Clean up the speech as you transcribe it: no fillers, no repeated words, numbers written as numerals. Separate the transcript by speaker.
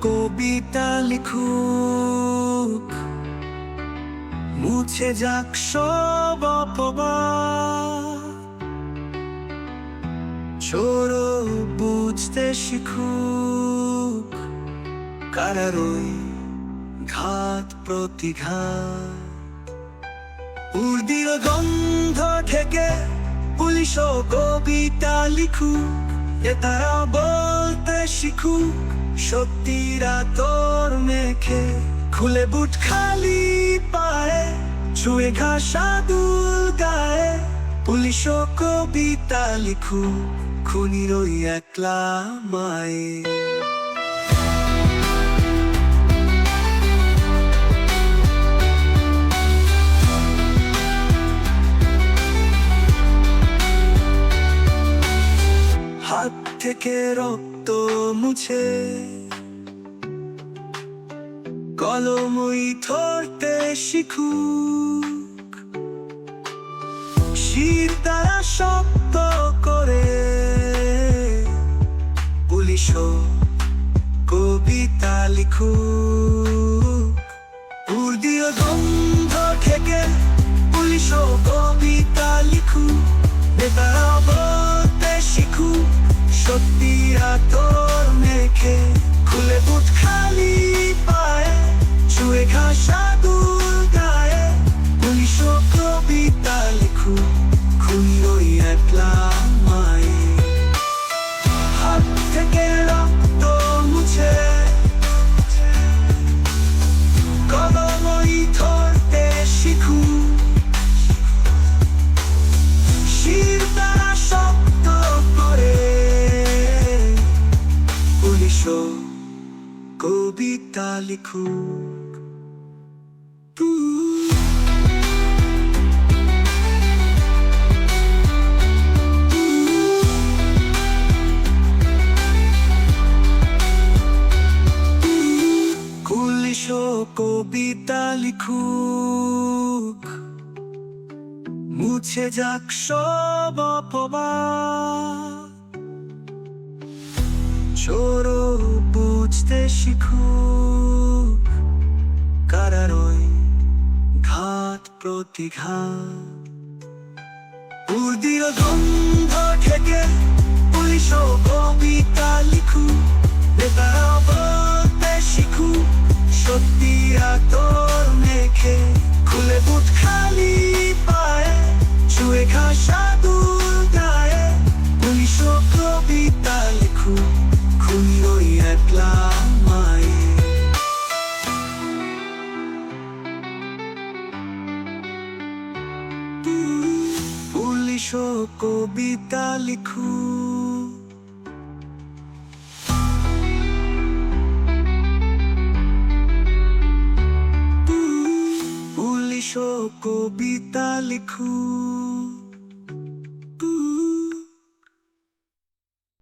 Speaker 1: কবিতা লিখুক, মুছে যাক সব অপবাদ। চোর বুঝতে শিখুক, কারারই ঘাত প্রতিঘাত। উর্দির গন্ধ থেকে পুলিশ কবিতা লিখুক, এ তারা বলতে শিখুক সত্যির আতর মেখে। খুলে বুট খালি পায়ে, ছুঁয়ে ঘাসা দুল গায়ে, পুলিশ কবিতা লিখুক খুনির ওই একলা মায়ে। হাত থেকে রক্ত মুছে কলমই ধরতে শিখুক, শির দ্বারা শব্দ করে পুলিশ কবিতা লিখুক। উর্দির গন্ধ থেকে পুলিশ কবিতা লিখুক, নেতারা বলতে শিখুক সত্যির আতর মেখে। খুলে বুট খালি পায়ে, ছুঁয়ে ঘাসা দুল গায়ে, পুলিশ কবিতা লিখুক খুনির ওই একলা মায়ে। হাত থেকে রক্ত মুছে কলমই ধরতে শিখুক, শির দ্বারা শব্দ করে পুলিশ কবিতা লিখুক। পুলিশ কবিতা লিখুক, মুছে যাক সব অপবাদ। চোর বুঝতে শিখুক, কারারই ঘাত প্রতিঘাত। উর্দির গন্ধ থেকে পুলিশ কবিতা লিখুক, নেতারা বলতে শিখুক সত্যির আতর মেখে। খুলে বুট খালি পায়ে, ছুঁয়ে ঘাসা দুল গায়ে, পুলিশ কবিতা লিখুক খুনির ওই একলা মায়ে। পুলিশ কবিতা লিখুক, পুলিশ কবিতা লিখুক।